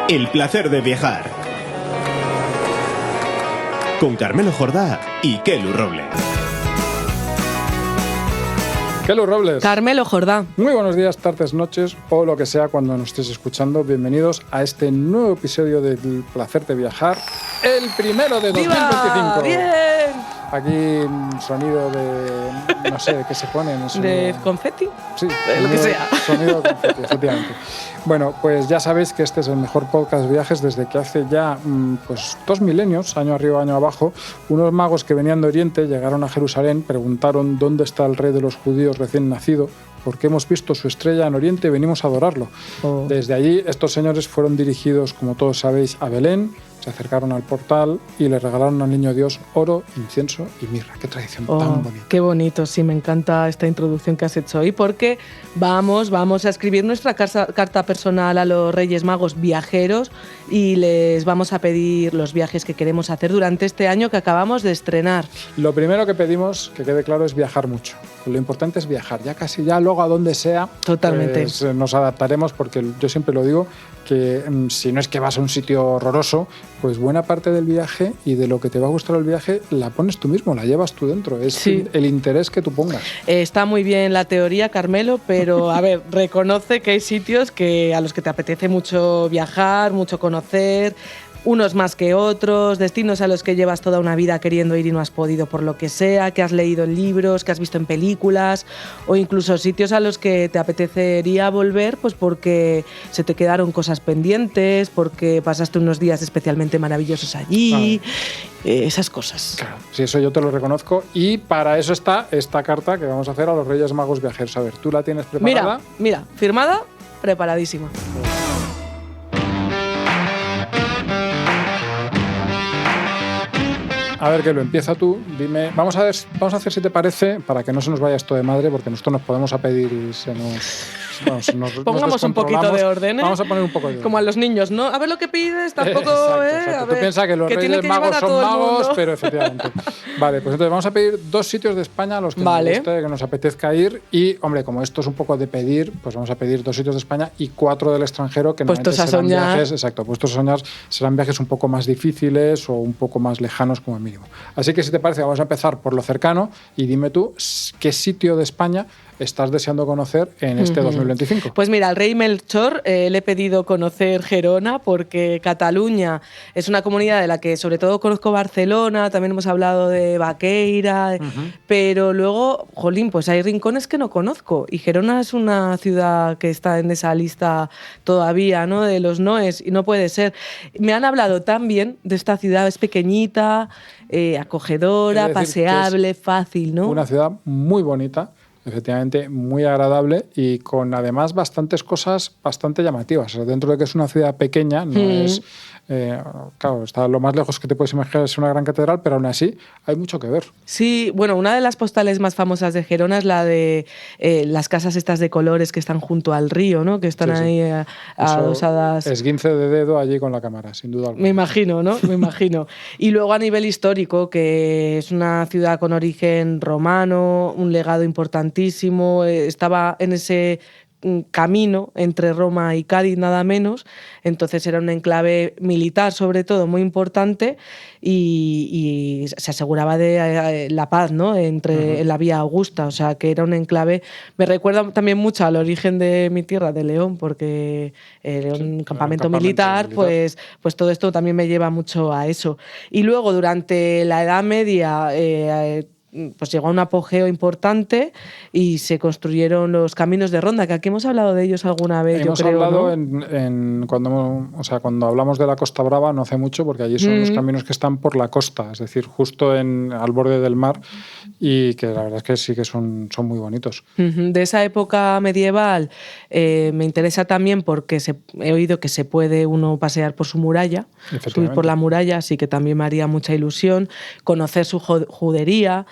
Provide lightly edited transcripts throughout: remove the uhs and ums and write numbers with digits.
El placer de viajar. Con Carmelo Jordá y Kelu Robles. Kelu Robles. Carmelo Jordá. Muy buenos días, tardes, noches o lo que sea cuando nos estés escuchando. Bienvenidos a este nuevo episodio del placer de viajar. El primero de 2025. ¡Viva! ¡Bien! Aquí sonido de... no sé, ¿de qué se pone? ¿De confeti? Sí. De lo que sea. Sonido de confeti, efectivamente. Bueno, pues ya sabéis que este es el mejor podcast de viajes desde que hace ya pues 2 milenios, año arriba, año abajo, unos magos que venían de Oriente llegaron a Jerusalén, preguntaron dónde está el rey de los judíos recién nacido, porque hemos visto su estrella en Oriente y venimos a adorarlo. Oh. Desde allí, estos señores fueron dirigidos, como todos sabéis, a Belén, se acercaron al portal y le regalaron al niño Dios oro, incienso y mirra. Qué tradición tan bonita. Qué bonito, sí, me encanta esta introducción que has hecho hoy, porque vamos a escribir nuestra carta personal a los Reyes Magos viajeros y les vamos a pedir los viajes que queremos hacer durante este año que acabamos de estrenar. Lo primero que pedimos, que quede claro, es viajar mucho. Lo importante es viajar, ya luego a donde sea. Totalmente. Pues, nos adaptaremos, porque yo siempre lo digo, que si no es que vas a un sitio horroroso, pues buena parte del viaje y de lo que te va a gustar el viaje la pones tú mismo, la llevas tú dentro. Es sí. El interés que tú pongas. Está muy bien la teoría, Carmelo, pero a ver, reconoce que hay sitios a los que te apetece mucho viajar, mucho conocer, unos más que otros, destinos a los que llevas toda una vida queriendo ir y no has podido por lo que sea, que has leído en libros, que has visto en películas, o incluso sitios a los que te apetecería volver pues porque se te quedaron cosas pendientes, porque pasaste unos días especialmente maravillosos allí, esas cosas. Claro, sí, eso yo te lo reconozco, y para eso está esta carta que vamos a hacer a los Reyes Magos viajeros. A ver, ¿tú la tienes preparada? Mira, firmada, preparadísima. A ver, que lo empieza tú, dime. Vamos a hacer, si te parece, para que no se nos vaya esto de madre, porque nosotros nos podemos a pedir y se nos pongamos un poquito de orden, ¿eh? Vamos a poner un poco de orden. Como a los niños, ¿no? A ver lo que pides, tampoco, exacto. A ver, tú piensas que los Reyes Magos son magos, pero efectivamente. Vale, pues entonces vamos a pedir 2 sitios de España a los que nos guste, que nos apetezca ir. Y, hombre, como esto es un poco de pedir, pues vamos a pedir 2 sitios de España y 4 del extranjero, que puestos a soñar. Viajes, exacto, puestos a soñar, serán viajes un poco más difíciles o un poco más lejanos como mínimo. Así que si te parece, vamos a empezar por lo cercano y dime tú qué sitio de España estás deseando conocer en este 2025. Pues mira, al rey Melchor le he pedido conocer Gerona, porque Cataluña es una comunidad de la que sobre todo conozco Barcelona, también hemos hablado de Baqueira, pero luego, jolín, pues hay rincones que no conozco, y Gerona es una ciudad que está en esa lista todavía, ¿no?, de los noes, y no puede ser. Me han hablado tan bien de esta ciudad, es pequeñita, acogedora, paseable, fácil, ¿no? Una ciudad muy bonita, efectivamente muy agradable, y con además bastantes cosas bastante llamativas. O sea, dentro de que es una ciudad pequeña, no es... claro, está lo más lejos que te puedes imaginar, es una gran catedral, pero aún así hay mucho que ver. Sí, bueno, una de las postales más famosas de Gerona es la de las casas estas de colores que están junto al río, ¿no? Que están ahí adosadas. Esguince de dedo allí con la cámara, sin duda alguna. Me imagino, ¿no? Me imagino. Y luego a nivel histórico, que es una ciudad con origen romano, un legado importantísimo, estaba en ese camino entre Roma y Cádiz, nada menos. Entonces era un enclave militar, sobre todo, muy importante, y se aseguraba de la paz, ¿no?, en la Vía Augusta. O sea, que era un enclave. Me recuerda también mucho al origen de mi tierra, de León, porque era un campamento militar. Pues todo esto también me lleva mucho a eso. Y luego, durante la Edad Media, pues llegó a un apogeo importante y se construyeron los caminos de ronda, que aquí hemos hablado de ellos alguna vez. Hemos hablado, ¿no? Cuando hablamos de la Costa Brava, no hace mucho, porque allí son los caminos que están por la costa, es decir, justo al borde del mar, y que la verdad es que sí que son muy bonitos. De esa época medieval me interesa también porque he oído que se puede uno pasear por su muralla, subir por la muralla, así que también me haría mucha ilusión conocer su judería,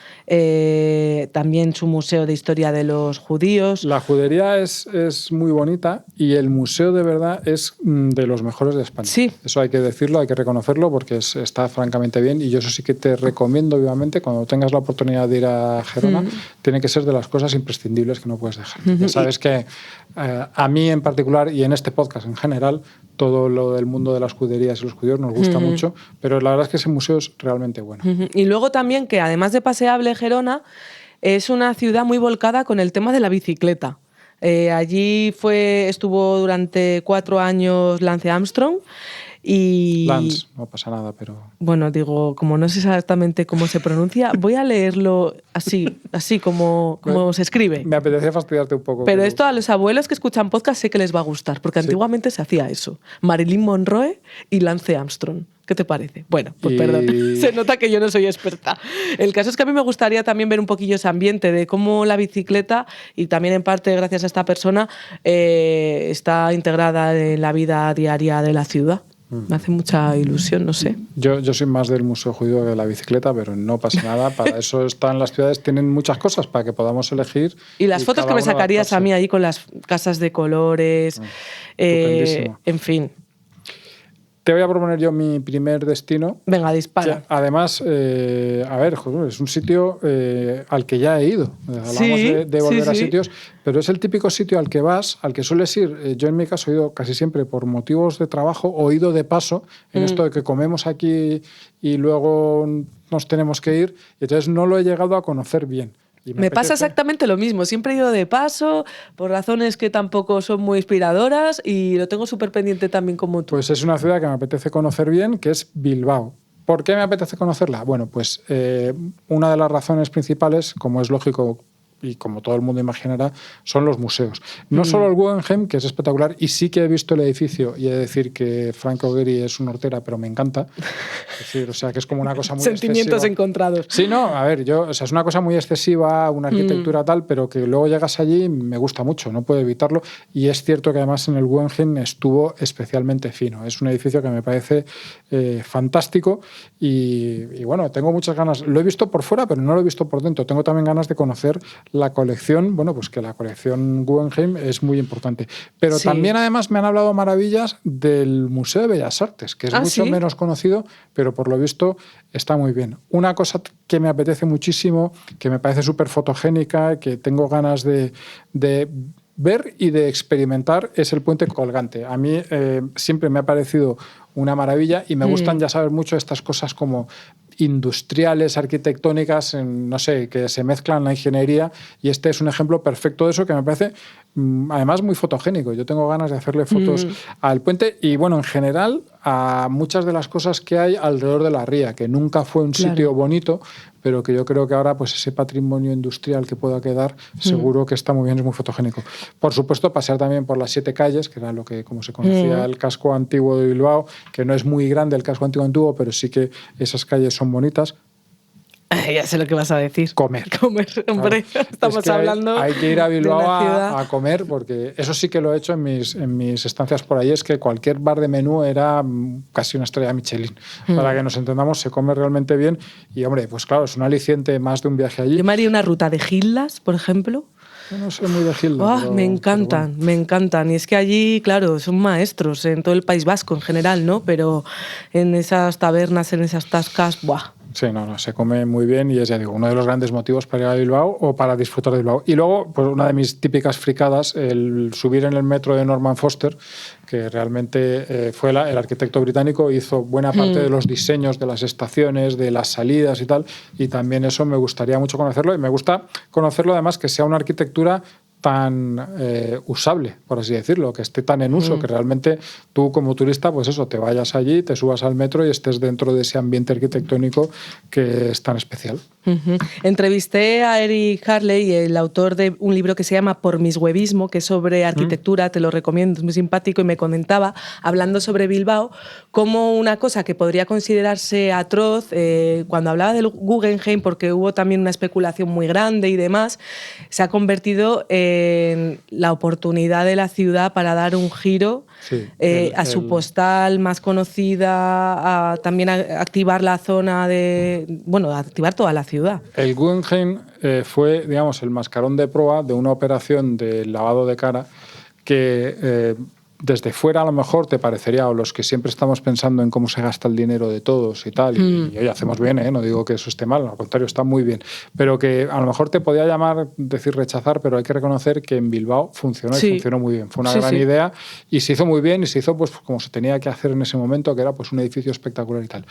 también su museo de historia de los judíos. La judería es muy bonita, y el museo de verdad es de los mejores de España. Sí. Eso hay que decirlo, hay que reconocerlo, porque está francamente bien, y yo eso sí que te recomiendo vivamente, cuando tengas la oportunidad de ir a Gerona, tiene que ser de las cosas imprescindibles que no puedes dejar. Ya sabes que a mí en particular, y en este podcast en general, todo lo del mundo de las escuderías y los judíos nos gusta mucho, pero la verdad es que ese museo es realmente bueno. Y luego también que además de paseable, Gerona es una ciudad muy volcada con el tema de la bicicleta. Allí estuvo durante 4 años Lance Armstrong. Lance, no pasa nada, pero... Bueno, digo, como no sé exactamente cómo se pronuncia, voy a leerlo así como se escribe. Me apetecía fastidiarte un poco. Pero esto a los abuelos que escuchan podcast sé que les va a gustar, porque antiguamente se hacía eso. Marilyn Monroe y Lance Armstrong. ¿Qué te parece? Bueno, pues perdón, se nota que yo no soy experta. El caso es que a mí me gustaría también ver un poquillo ese ambiente de cómo la bicicleta, y también en parte gracias a esta persona, está integrada en la vida diaria de la ciudad. Me hace mucha ilusión, no sé. Yo soy más del Museo Judío que de la bicicleta, pero no pasa nada. Para eso están las ciudades, tienen muchas cosas para que podamos elegir. Y las fotos que me sacarías a mí ahí con las casas de colores, en fin. Te voy a proponer yo mi primer destino. Venga, dispara. Además, a ver, joder, es un sitio al que ya he ido. Hablamos de volver a sitios, pero es el típico sitio al que vas, al que sueles ir. Yo en mi caso he ido casi siempre por motivos de trabajo o he ido de paso, en esto de que comemos aquí y luego nos tenemos que ir, y entonces no lo he llegado a conocer bien. Me pasa exactamente lo mismo. Siempre he ido de paso, por razones que tampoco son muy inspiradoras, y lo tengo súper pendiente también como tú. Pues es una ciudad que me apetece conocer bien, que es Bilbao. ¿Por qué me apetece conocerla? Bueno, pues una de las razones principales, como es lógico y como todo el mundo imaginará, son los museos. No solo el Guggenheim, que es espectacular, y sí que he visto el edificio, y he de decir que Franco Gehry es una hortera, pero me encanta. Es decir, o sea, que es como una cosa muy Sentimientos excesiva. encontrados. Sí, no, a ver, o sea, es una cosa muy excesiva, una arquitectura tal, pero que luego llegas allí y me gusta mucho, no puedo evitarlo. Y es cierto que además en el Guggenheim estuvo especialmente fino. Es un edificio que me parece fantástico y bueno, tengo muchas ganas. Lo he visto por fuera, pero no lo he visto por dentro. Tengo también ganas de conocer la colección, bueno, pues que la colección Guggenheim es muy importante. Pero también además me han hablado maravillas del Museo de Bellas Artes, que es mucho menos conocido, pero por lo visto está muy bien. Una cosa que me apetece muchísimo, que me parece súper fotogénica, que tengo ganas de ver y de experimentar, es el puente colgante. A mí siempre me ha parecido una maravilla y me gustan, ya sabes, mucho estas cosas como industriales, arquitectónicas, no sé, que se mezclan la ingeniería, y este es un ejemplo perfecto de eso que me parece además muy fotogénico. Yo tengo ganas de hacerle fotos al puente y, bueno, en general a muchas de las cosas que hay alrededor de la ría, que nunca fue un sitio bonito, pero que yo creo que ahora pues ese patrimonio industrial que pueda quedar seguro que está muy bien, es muy fotogénico. Por supuesto, pasear también por las 7 calles, que era lo que, como se conocía, el casco antiguo de Bilbao, que no es muy grande el casco antiguo, pero sí que esas calles son bonitas. Ya sé lo que vas a decir. Comer, hombre. Claro. Estamos hablando. Hay que ir a Bilbao a comer, porque eso sí que lo he hecho en mis estancias por ahí, es que cualquier bar de menú era casi una estrella Michelin. Para que nos entendamos, se come realmente bien y, hombre, pues claro, es un aliciente más de un viaje allí. Yo me haría una ruta de Gildas, por ejemplo. Yo no soy muy de Gildas. Me encantan, me encantan. Y es que allí, claro, son maestros en todo el País Vasco en general, ¿no? Pero en esas tabernas, en esas tascas, ¡buah! Sí, no, se come muy bien y es, ya digo, uno de los grandes motivos para ir a Bilbao o para disfrutar de Bilbao. Y luego, pues una de mis típicas fricadas, el subir en el metro de Norman Foster, que realmente fue el arquitecto británico, hizo buena parte de los diseños de las estaciones, de las salidas y tal, y también eso me gustaría mucho conocerlo, y me gusta conocerlo además que sea una arquitectura tan usable, por así decirlo, que esté tan en uso, que realmente tú como turista, pues eso, te vayas allí, te subas al metro y estés dentro de ese ambiente arquitectónico que es tan especial. Entrevisté a Eric Harley, el autor de un libro que se llama Por mis huevismo, que es sobre arquitectura, te lo recomiendo, es muy simpático, y me comentaba, hablando sobre Bilbao, como una cosa que podría considerarse atroz, cuando hablaba del Guggenheim, porque hubo también una especulación muy grande y demás, se ha convertido en la oportunidad de la ciudad para dar un giro a su postal más conocida, también a activar la zona a activar toda la ciudad. El Guggenheim fue, digamos, el mascarón de proa de una operación de lavado de cara que desde fuera a lo mejor te parecería, o los que siempre estamos pensando en cómo se gasta el dinero de todos y tal, y oye, hacemos bien, no digo que eso esté mal, al contrario, está muy bien, pero que a lo mejor te podía llamar, decir rechazar, pero hay que reconocer que en Bilbao funcionó y funcionó muy bien. Fue una gran idea y se hizo muy bien y se hizo pues como se tenía que hacer en ese momento, que era pues un edificio espectacular y tal.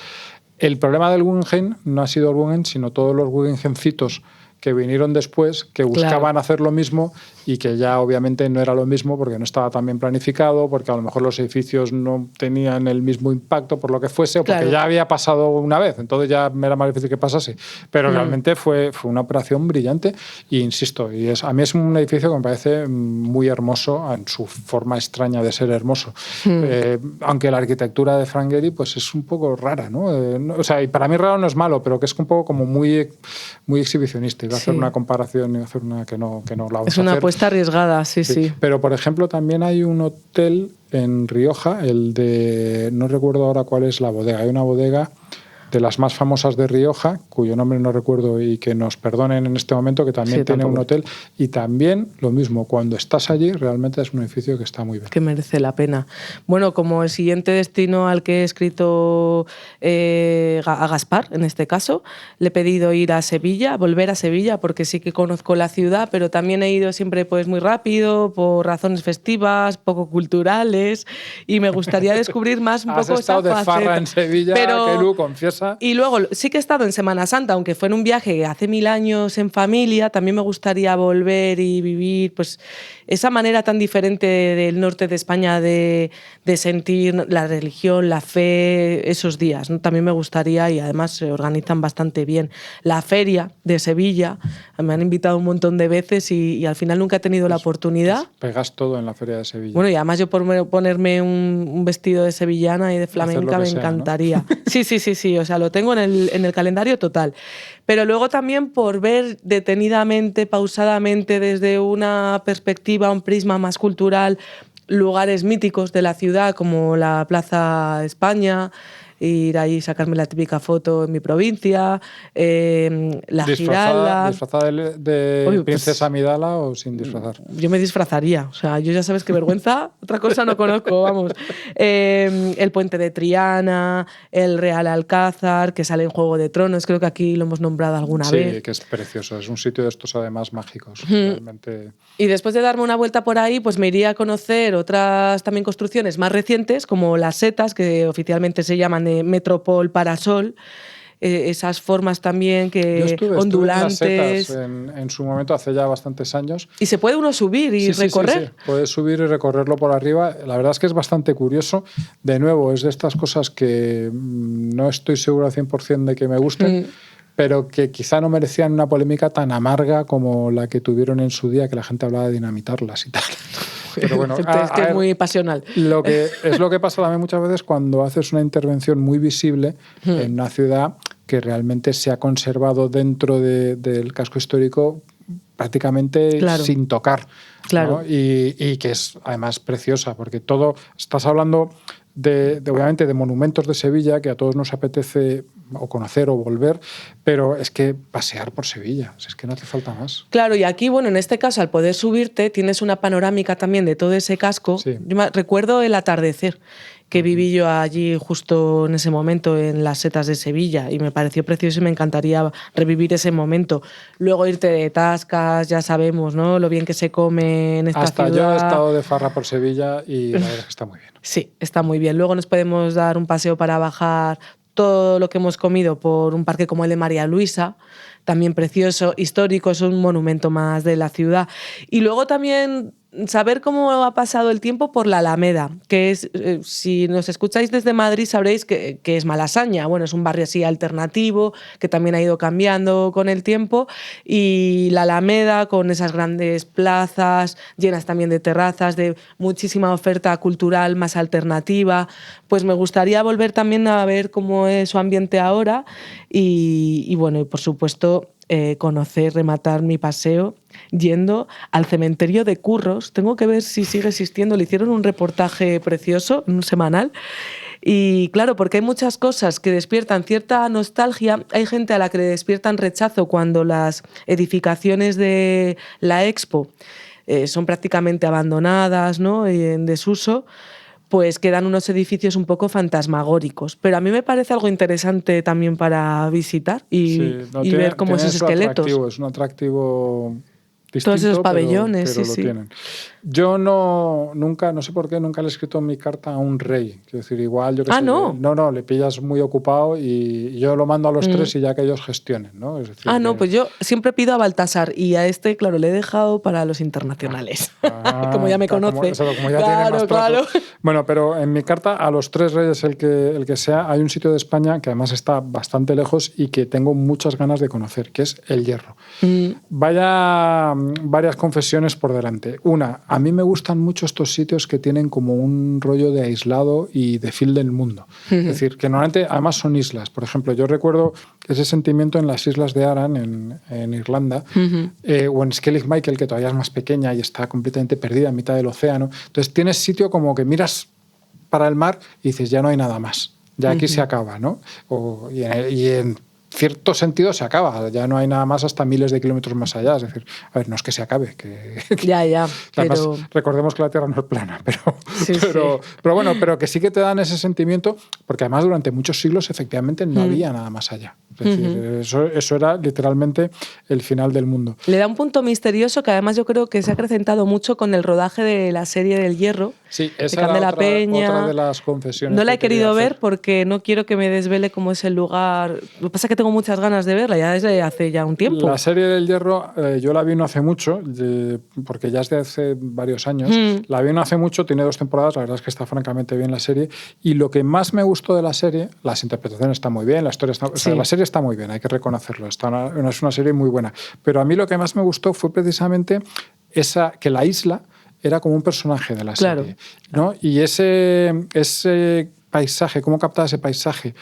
El problema del Guggenheim no ha sido el Guggenheim, sino todos los Guggenheimcitos que vinieron después, que buscaban hacer lo mismo y que ya obviamente no era lo mismo porque no estaba tan bien planificado, porque a lo mejor los edificios no tenían el mismo impacto por lo que fuese, o porque ya había pasado una vez, entonces ya era más difícil que pasase. Pero realmente fue una operación brillante e insisto, a mí es un edificio que me parece muy hermoso en su forma extraña de ser hermoso. Aunque la arquitectura de Frank Gehry pues es un poco rara, ¿no? O sea, y para mí raro no es malo, pero que es un poco como muy exhibicionista. Hacer una comparación y hacer una que no la vamos a hacer. Es una apuesta arriesgada, sí. Pero, por ejemplo, también hay un hotel en Rioja, el de... No recuerdo ahora cuál es la bodega. Hay una bodega de las más famosas de Rioja, cuyo nombre no recuerdo y que nos perdonen en este momento, que también tiene un hotel. Y también lo mismo, cuando estás allí, realmente es un edificio que está muy bien. Que merece la pena. Bueno, como el siguiente destino al que he escrito a Gaspar, en este caso, le he pedido ir a Sevilla, volver a Sevilla, porque sí que conozco la ciudad, pero también he ido siempre pues muy rápido, por razones festivas, poco culturales, y me gustaría descubrir más un poco esa faceta. Has estado de farra en Sevilla, Kelu, confiesa. Y luego sí que he estado en Semana Santa, aunque fue en un viaje hace 1000 años en familia, también me gustaría volver y vivir pues esa manera tan diferente del norte de España de sentir la religión, la fe, esos días, ¿no? También me gustaría, y además se organizan bastante bien. La feria de Sevilla, me han invitado un montón de veces y al final nunca he tenido la oportunidad. Pegas todo en la feria de Sevilla. Bueno, y además yo por ponerme un vestido de sevillana y de flamenca me encantaría. ¿No? Sí, o sea, lo tengo en el calendario total. Pero luego también por ver detenidamente, pausadamente, desde una perspectiva, un prisma más cultural, lugares míticos de la ciudad como la Plaza España, ir ahí, sacarme la típica foto en mi provincia, la Giralda. ¿Disfrazada de princesa Amidala o sin disfrazar? Yo me disfrazaría, o sea, yo ya sabes qué vergüenza, otra cosa no conozco, vamos. El puente de Triana, el Real Alcázar, que sale en Juego de Tronos, creo que aquí lo hemos nombrado alguna vez. Sí, que es precioso, es un sitio de estos además mágicos, realmente. Y después de darme una vuelta por ahí, pues me iría a conocer otras también construcciones más recientes, como las setas, que oficialmente se llaman de Metropol Parasol, esas formas también que ondulantes. Yo estuve en las setas en su momento, hace ya bastantes años. ¿Y se puede uno subir y recorrer? Sí. Puedes subir y recorrerlo por arriba. La verdad es que es bastante curioso. De nuevo, es de estas cosas que no estoy seguro al 100% de que me gusten, pero que quizá no merecían una polémica tan amarga como la que tuvieron en su día, que la gente hablaba de dinamitarlas y tal. Pero bueno, es que es muy pasional. Lo que pasa también muchas veces cuando haces una intervención muy visible en una ciudad que realmente se ha conservado dentro del casco histórico prácticamente sin tocar. Claro. ¿no? Y que es además preciosa, porque estás hablando obviamente de monumentos de Sevilla que a todos nos apetece o conocer o volver, pero es que pasear por Sevilla, es que no hace falta más. Claro, y aquí, bueno, en este caso, al poder subirte, tienes una panorámica también de todo ese casco. Sí. Yo recuerdo el atardecer que viví yo allí justo en ese momento en las setas de Sevilla y me pareció precioso y me encantaría revivir ese momento. Luego irte de tascas, ya sabemos, ¿no? Lo bien que se come en esta ciudad. Hasta yo he estado de farra por Sevilla y la verdad es que está muy bien. Sí, está muy bien. Luego nos podemos dar un paseo para bajar todo lo que hemos comido por un parque como el de María Luisa, también precioso, histórico, es un monumento más de la ciudad. Y luego también saber cómo ha pasado el tiempo por la Alameda, que es, si nos escucháis desde Madrid sabréis que es Malasaña. Bueno, es un barrio así alternativo, que también ha ido cambiando con el tiempo, y la Alameda con esas grandes plazas, llenas también de terrazas, de muchísima oferta cultural más alternativa. Pues me gustaría volver también a ver cómo es su ambiente ahora y bueno, y por supuesto conocer, rematar mi paseo yendo al cementerio de Curros. Tengo que ver si sigue existiendo. Le hicieron un reportaje precioso, un semanal. Y claro, porque hay muchas cosas que despiertan cierta nostalgia. Hay gente a la que le despiertan rechazo cuando las edificaciones de la Expo son prácticamente abandonadas, ¿no? Y en desuso, pues quedan unos edificios un poco fantasmagóricos. Pero a mí me parece algo interesante también para visitar y ver cómo esos esqueletos. Es un atractivo distinto, todos esos pabellones, pero lo tienen. Yo nunca, no sé por qué, nunca le he escrito mi carta a un rey. Quiero decir, igual yo que sé. No, le pillas muy ocupado y yo lo mando a los tres y ya que ellos gestionen, ¿no? Es decir, pues yo siempre pido a Baltasar y a este, claro, le he dejado para los internacionales. Como ya me conoce. Como ya tiene más trato. Bueno, pero en mi carta a los tres reyes, el que sea, hay un sitio de España que además está bastante lejos y que tengo muchas ganas de conocer, que es El Hierro. Vaya varias confesiones por delante. Una, a mí me gustan mucho estos sitios que tienen como un rollo de aislado y de fin del mundo. Es decir, que normalmente además son islas. Por ejemplo, yo recuerdo ese sentimiento en las islas de Aran, en Irlanda, o en Skellig Michael, que todavía es más pequeña y está completamente perdida en mitad del océano. Entonces tienes sitio como que miras para el mar y dices, ya no hay nada más. Ya aquí se acaba, ¿no? Y en cierto sentido se acaba, ya no hay nada más hasta miles de kilómetros más allá. Es decir, a ver, no es que se acabe. Ya, además, pero... recordemos que la Tierra no es plana, pero bueno, pero que sí que te dan ese sentimiento, porque además durante muchos siglos efectivamente no había nada más allá. Es decir, eso era literalmente el final del mundo. Le da un punto misterioso que además yo creo que se ha acrecentado mucho con el rodaje de la serie del Hierro. Sí, esa era otra de las confesiones. No la he querido ver porque no quiero que me desvele cómo es el lugar. Lo que pasa es que tengo muchas ganas de verla ya desde hace ya un tiempo. La serie del Hierro yo la vi no hace mucho, porque ya es de hace varios años. La vi no hace mucho, tiene 2 temporadas, la verdad es que está francamente bien la serie. Y lo que más me gustó de la serie, las interpretaciones están muy bien, la historia está... O sea, la serie está muy bien, hay que reconocerlo. Es una serie muy buena. Pero a mí lo que más me gustó fue precisamente que la isla era como un personaje de la serie, ¿no? Y ese paisaje, cómo captaba ese paisaje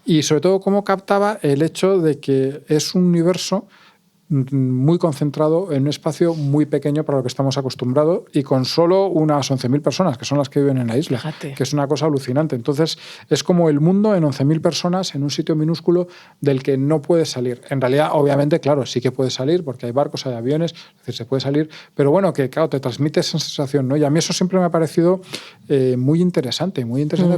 y sobre todo cómo captaba el hecho de que es un universo muy concentrado en un espacio muy pequeño para lo que estamos acostumbrados y con solo unas 11.000 personas, que son las que viven en la isla. Fíjate. Que es una cosa alucinante. Entonces, es como el mundo en 11.000 personas en un sitio minúsculo del que no puedes salir. En realidad, obviamente, claro, sí que puedes salir porque hay barcos, hay aviones, es decir, se puede salir, pero bueno, que claro, te transmite esa sensación, ¿no? Y a mí eso siempre me ha parecido muy interesante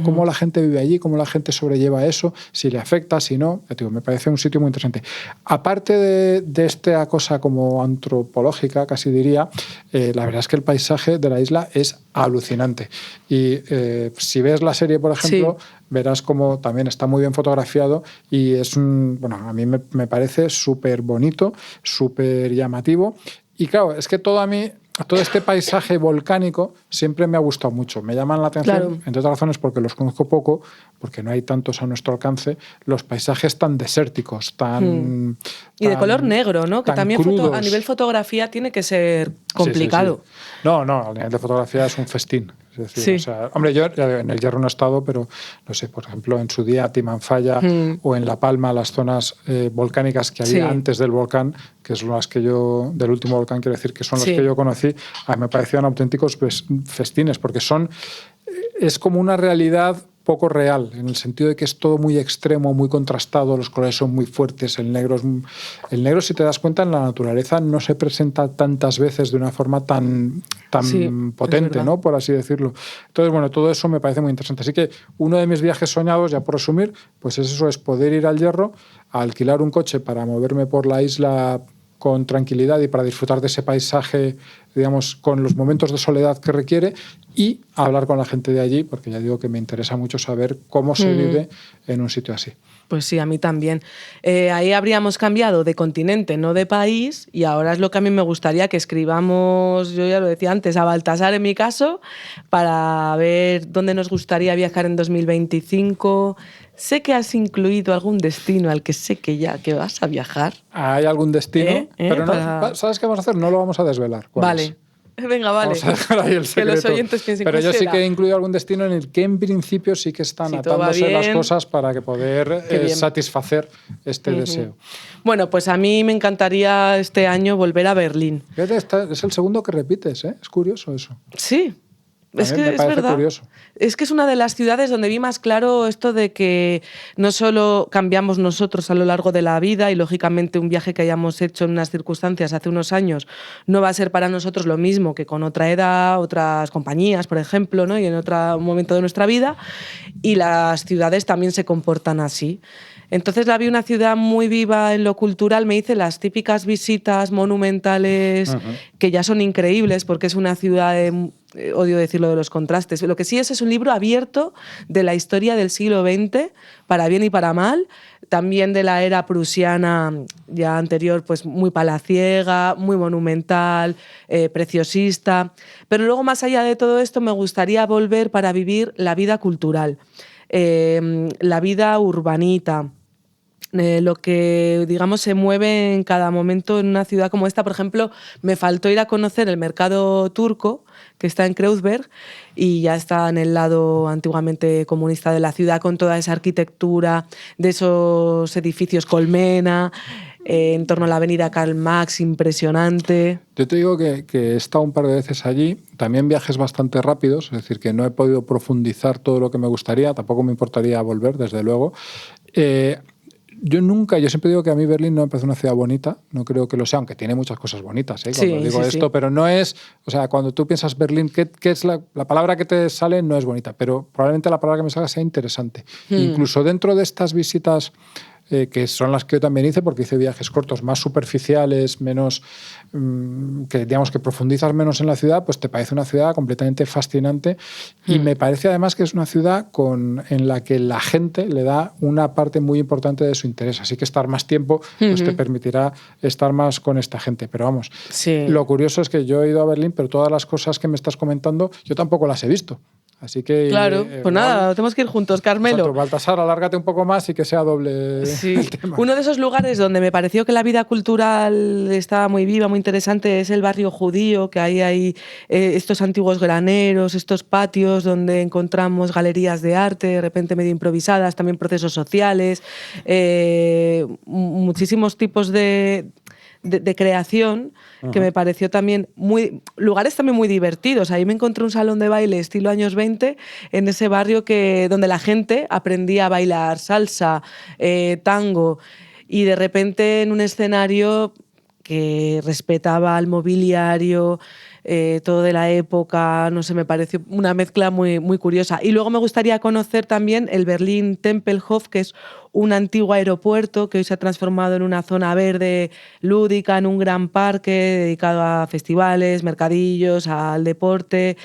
cómo la gente vive allí, cómo la gente sobrelleva eso, si le afecta, si no. Digo, me parece un sitio muy interesante. Aparte de esta cosa como antropológica, casi diría, la verdad es que el paisaje de la isla es alucinante. Y si ves la serie, por ejemplo, verás como también está muy bien fotografiado y es a mí me parece súper bonito, súper llamativo. Y claro, es que todo este paisaje volcánico siempre me ha gustado mucho. Me llaman la atención, entre otras razones porque los conozco poco, porque no hay tantos a nuestro alcance, los paisajes tan desérticos, y de color negro, ¿no? Que también a nivel fotografía tiene que ser complicado. Sí. No, a nivel de fotografía es un festín. Es decir, o sea, hombre, yo en el Hierro no he estado, pero no sé, por ejemplo, en su día Timanfaya o en La Palma, las zonas volcánicas que había antes del volcán, que son las que del último volcán, quiero decir, que son las que yo conocí, a mí me parecían auténticos festines, porque es como una realidad poco real, en el sentido de que es todo muy extremo, muy contrastado, los colores son muy fuertes, el negro, si te das cuenta, en la naturaleza no se presenta tantas veces de una forma tan potente, ¿no? Por así decirlo. Entonces, bueno, todo eso me parece muy interesante. Así que uno de mis viajes soñados, ya por resumir, pues es poder ir al Hierro, a alquilar un coche para moverme por la isla con tranquilidad y para disfrutar de ese paisaje, digamos, con los momentos de soledad que requiere y hablar con la gente de allí, porque ya digo que me interesa mucho saber cómo se vive en un sitio así. Pues sí, a mí también. Ahí habríamos cambiado de continente, no de país, y ahora es lo que a mí me gustaría que escribamos, yo ya lo decía antes, a Baltasar en mi caso, para ver dónde nos gustaría viajar en 2025. Sé que has incluido algún destino al que sé que vas a viajar. ¿Hay algún destino? Pero ¿sabes qué vamos a hacer? No lo vamos a desvelar. Vale. Venga, vale. Vamos a dejar ahí el secreto. Que los oyentes piensen. Pero yo sí que he incluido algún destino en el que en principio sí que están atándose las cosas para que poder satisfacer este deseo. Bueno, pues a mí me encantaría este año volver a Berlín. Es el segundo que repites, ¿eh? Es curioso eso. Sí. Es que me es parece verdad. curioso. Es que es una de las ciudades donde vi más claro esto de que no solo cambiamos nosotros a lo largo de la vida y lógicamente un viaje que hayamos hecho en unas circunstancias hace unos años no va a ser para nosotros lo mismo que con otra edad, otras compañías, por ejemplo, ¿no? Y en otro momento de nuestra vida. Y las ciudades también se comportan así. Entonces la vi una ciudad muy viva en lo cultural, me hice las típicas visitas monumentales que ya son increíbles porque es una ciudad de, odio decirlo de los contrastes, lo que sí es un libro abierto de la historia del siglo XX, para bien y para mal, también de la era prusiana ya anterior, pues muy palaciega, muy monumental, preciosista, pero luego más allá de todo esto me gustaría volver para vivir la vida cultural, la vida urbanita, lo que, digamos, se mueve en cada momento en una ciudad como esta. Por ejemplo, me faltó ir a conocer el mercado turco, que está en Kreuzberg, y ya está en el lado antiguamente comunista de la ciudad, con toda esa arquitectura de esos edificios colmena, en torno a la avenida Karl Marx, impresionante. Yo te digo que he estado un par de veces allí, también viajes bastante rápidos, es decir, que no he podido profundizar todo lo que me gustaría, tampoco me importaría volver, desde luego. Yo siempre digo que a mí Berlín no me parece una ciudad bonita, no creo que lo sea, aunque tiene muchas cosas bonitas, cuando digo esto, pero no es, o sea, cuando tú piensas Berlín, ¿qué es la palabra que te sale? No es bonita, pero probablemente la palabra que me salga sea interesante. Incluso dentro de estas visitas, que son las que yo también hice, porque hice viajes cortos, más superficiales, menos, que digamos que profundizas menos en la ciudad, pues te parece una ciudad completamente fascinante y me parece además que es una ciudad en la que la gente le da una parte muy importante de su interés, así que estar más tiempo pues te permitirá estar más con esta gente, pero vamos, lo curioso es que yo he ido a Berlín, pero todas las cosas que me estás comentando yo tampoco las he visto. Así que... Claro, pues nada, tenemos que ir juntos, Carmelo. Exacto, Baltasar, alárgate un poco más y que sea doble el tema. Uno de esos lugares donde me pareció que la vida cultural estaba muy viva, muy interesante, es el barrio judío, que ahí hay estos antiguos graneros, estos patios donde encontramos galerías de arte, de repente medio improvisadas, también procesos sociales, muchísimos tipos de creación, que me pareció también lugares también muy divertidos. Ahí me encontré un salón de baile estilo años 20 en ese barrio donde la gente aprendía a bailar salsa, tango, y de repente en un escenario que respetaba al mobiliario, todo de la época, no sé, me pareció una mezcla muy, muy curiosa. Y luego me gustaría conocer también el Berlin Tempelhof, que es un antiguo aeropuerto que hoy se ha transformado en una zona verde lúdica, en un gran parque dedicado a festivales, mercadillos, al deporte.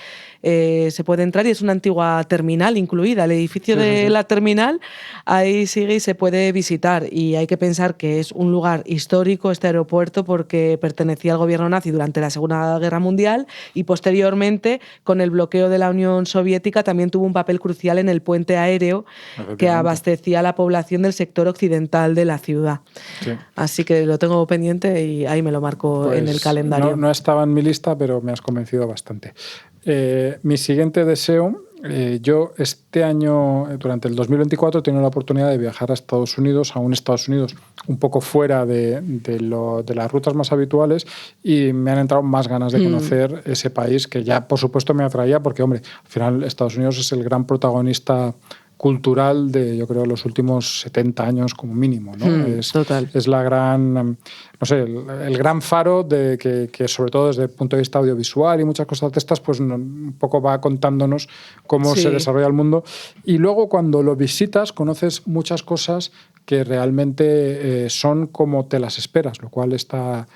Se puede entrar y es una antigua terminal incluida. El edificio de la terminal ahí sigue y se puede visitar. Y hay que pensar que es un lugar histórico este aeropuerto porque pertenecía al gobierno nazi durante la Segunda Guerra Mundial y posteriormente, con el bloqueo de la Unión Soviética, también tuvo un papel crucial en el puente aéreo que abastecía a la población del sector occidental de la ciudad. Sí. Así que lo tengo pendiente y ahí me lo marco pues en el calendario. No estaba en mi lista, pero me has convencido bastante. Mi siguiente deseo, yo este año, durante el 2024, he tenido la oportunidad de viajar a Estados Unidos, a un Estados Unidos un poco fuera de las rutas más habituales, y me han entrado más ganas de conocer ese país que ya, por supuesto, me atraía porque, hombre, al final Estados Unidos es el gran protagonista cultural de, yo creo, los últimos 70 años como mínimo, ¿no? Es la gran, no sé, el gran faro de que sobre todo desde el punto de vista audiovisual y muchas cosas de estas, pues un poco va contándonos cómo se desarrolla el mundo. Y luego cuando lo visitas conoces muchas cosas que realmente son como te las esperas, lo cual está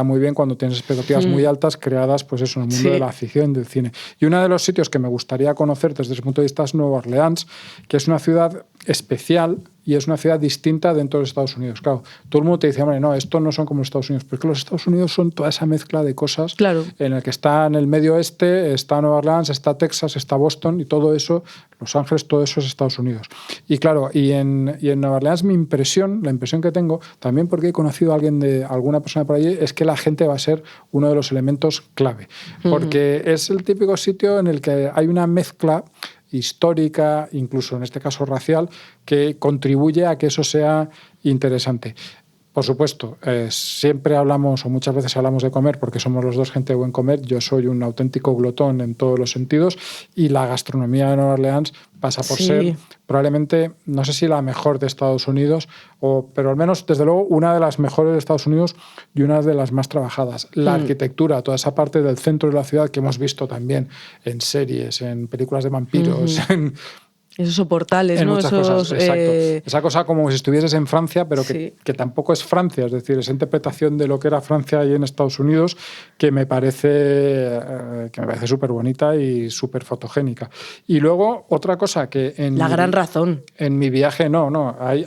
muy bien cuando tienes expectativas muy altas creadas pues eso, en el mundo de la ficción y del cine. Y uno de los sitios que me gustaría conocer desde ese punto de vista es Nueva Orleans, que es una ciudad especial y es una ciudad distinta dentro de Estados Unidos. Claro, todo el mundo te dice, hombre, no, esto no son como los Estados Unidos, pero es que los Estados Unidos son toda esa mezcla de cosas en el que está en el medio oeste, está Nueva Orleans, está Texas, está Boston y todo eso, Los Ángeles, todo eso es Estados Unidos. Y claro, y en Nueva Orleans la impresión que tengo, también porque he conocido a alguna persona por allí, es que la gente va a ser uno de los elementos clave. Porque es el típico sitio en el que hay una mezcla histórica, incluso en este caso racial, que contribuye a que eso sea interesante. Por supuesto, siempre hablamos o muchas veces hablamos de comer porque somos los dos gente de buen comer. Yo soy un auténtico glotón en todos los sentidos y la gastronomía de Nueva Orleans pasa por ser probablemente, no sé si la mejor de Estados Unidos, pero al menos, desde luego, una de las mejores de Estados Unidos y una de las más trabajadas. La arquitectura, toda esa parte del centro de la ciudad que hemos visto también en series, en películas de vampiros, esos soportales, en ¿no? muchas cosas, exacto. Esa cosa como si estuvieses en Francia, pero que tampoco es Francia, es decir, esa interpretación de lo que era Francia ahí en Estados Unidos que me parece súper bonita y súper fotogénica. Y luego, otra cosa que La gran razón. En mi viaje,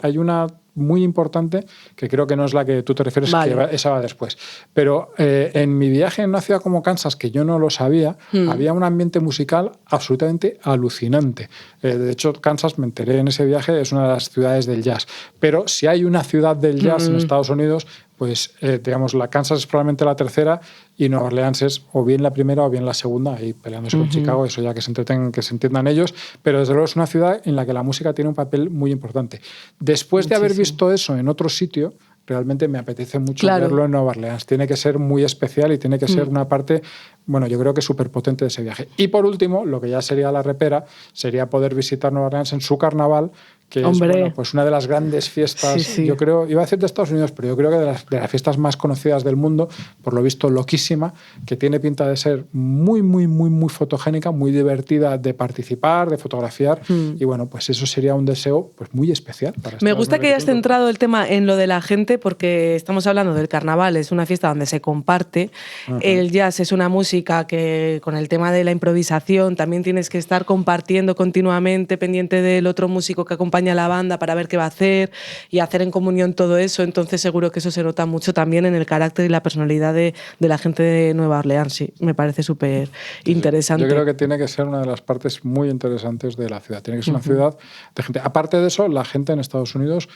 hay una muy importante que creo que no es la que tú te refieres, que esa va después. Pero en mi viaje en una ciudad como Kansas, que yo no lo sabía, había un ambiente musical absolutamente alucinante. De hecho, Kansas, me enteré en ese viaje, es una de las ciudades del jazz. Pero si hay una ciudad del jazz en Estados Unidos, pues digamos, la Kansas es probablemente la tercera y Nueva Orleans es o bien la primera o bien la segunda, ahí peleándose con Chicago, eso ya que se entiendan ellos, pero desde luego es una ciudad en la que la música tiene un papel muy importante. Después de haber visto eso en otro sitio, realmente me apetece mucho verlo en Nueva Orleans. Tiene que ser muy especial y tiene que ser una parte, bueno, yo creo que súper potente de ese viaje. Y por último, lo que ya sería la repera, sería poder visitar Nueva Orleans en su carnaval, que es pues una de las grandes fiestas, yo creo, iba a decir de Estados Unidos, pero yo creo que de las fiestas más conocidas del mundo, por lo visto loquísima, que tiene pinta de ser muy, muy, muy, muy fotogénica, muy divertida de participar, de fotografiar, y bueno, pues eso sería un deseo pues muy especial para Me gusta que hayas centrado el tema en lo de la gente, porque estamos hablando del carnaval, es una fiesta donde se comparte, el jazz es una música que con el tema de la improvisación también tienes que estar compartiendo continuamente, pendiente del otro músico que acompaña a la banda para ver qué va a hacer y hacer en comunión todo eso, entonces seguro que eso se nota mucho también en el carácter y la personalidad de la gente de Nueva Orleans, sí, me parece súper interesante. Yo creo que tiene que ser una de las partes muy interesantes de la ciudad, tiene que ser una ciudad de gente. Aparte de eso, la gente en Estados Unidos,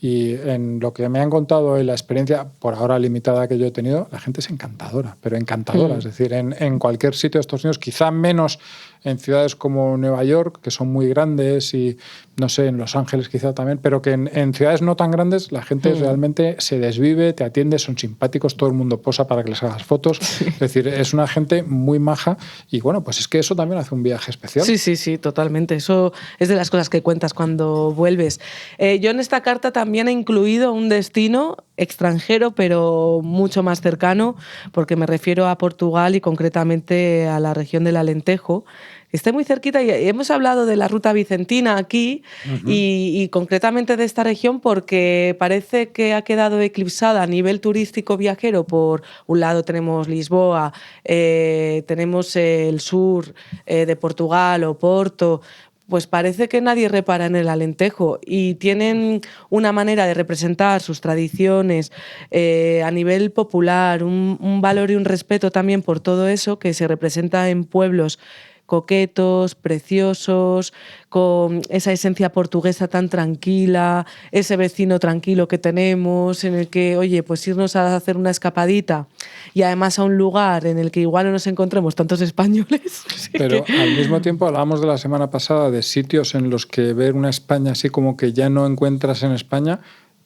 y en lo que me han contado y la experiencia por ahora limitada que yo he tenido, la gente es encantadora, pero encantadora. Es decir, en cualquier sitio de Estados Unidos, quizá menos en ciudades como Nueva York, que son muy grandes, y no sé, en Los Ángeles quizá también, pero que en ciudades no tan grandes la gente realmente se desvive, te atiende, son simpáticos, todo el mundo posa para que les hagas fotos. Es decir, es una gente muy maja y bueno, pues es que eso también hace un viaje especial. Sí, totalmente. Eso es de las cosas que cuentas cuando vuelves. Yo en esta carta también he incluido un destino extranjero, pero mucho más cercano, porque me refiero a Portugal y concretamente a la región del Alentejo. Está muy cerquita y hemos hablado de la ruta vicentina aquí y concretamente de esta región porque parece que ha quedado eclipsada a nivel turístico viajero. Por un lado tenemos Lisboa, tenemos el sur de Portugal, Oporto. Pues parece que nadie repara en el Alentejo y tienen una manera de representar sus tradiciones a nivel popular, un valor y un respeto también por todo eso que se representa en pueblos coquetos, preciosos, con esa esencia portuguesa tan tranquila, ese vecino tranquilo que tenemos, en el que, oye, pues irnos a hacer una escapadita y además a un lugar en el que igual no nos encontremos tantos españoles. Pero al mismo tiempo hablábamos de la semana pasada de sitios en los que ver una España así como que ya no encuentras en España,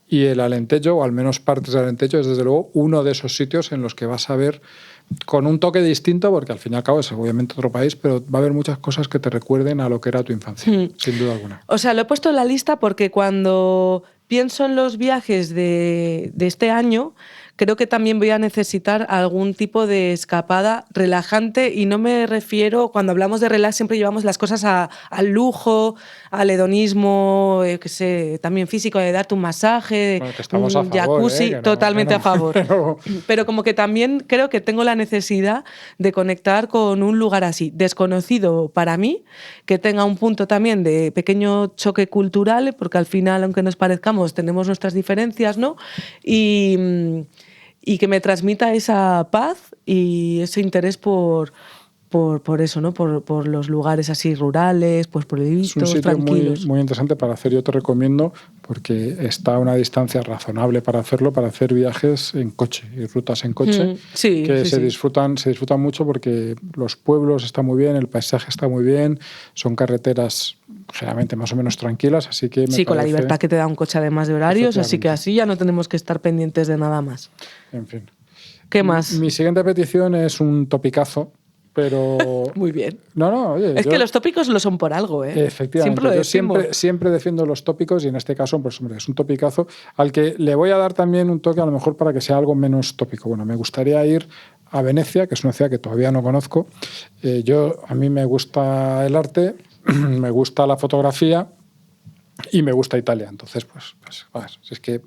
y el Alentejo, o al menos partes del Alentejo, es desde luego uno de esos sitios en los que vas a ver con un toque distinto, porque al fin y al cabo es obviamente otro país, pero va a haber muchas cosas que te recuerden a lo que era tu infancia, sin duda alguna. O sea, lo he puesto en la lista porque cuando pienso en los viajes de este año, creo que también voy a necesitar algún tipo de escapada relajante, y no me refiero, cuando hablamos de relax siempre llevamos las cosas al lujo, al hedonismo, que sé, también físico, de darte un masaje, bueno, que estamos un a favor, jacuzzi, totalmente a favor. Pero como que también creo que tengo la necesidad de conectar con un lugar así, desconocido para mí, que tenga un punto también de pequeño choque cultural, porque al final, aunque nos parezcamos, tenemos nuestras diferencias, ¿no? Y que me transmita esa paz y ese interés por por eso, ¿no? Por los lugares así rurales, pues Es un pueblitos, sitio tranquilos. muy interesante para hacer. Yo te recomiendo porque está a una distancia razonable para hacerlo, para hacer viajes en coche y rutas en coche Sí, que sí, se sí. disfrutan mucho porque los pueblos están muy bien, el paisaje está muy bien, son carreteras generalmente más o menos tranquilas, así que Sí, con la libertad que te da un coche además de horarios, así que Efectivamente. así ya no tenemos que estar pendientes de nada más. En fin. ¿Qué más? Mi siguiente petición es un topicazo, pero... Muy bien. No, oye, Es que los tópicos lo son por algo, ¿eh? Efectivamente, Siempre lo yo decimos. siempre defiendo los tópicos y en este caso, pues hombre, es un topicazo al que le voy a dar también un toque a lo mejor para que sea algo menos tópico. Bueno, me gustaría ir a Venecia, que es una ciudad que todavía no conozco. A mí me gusta el arte, me gusta la fotografía y me gusta Italia. Entonces, a ver, si es que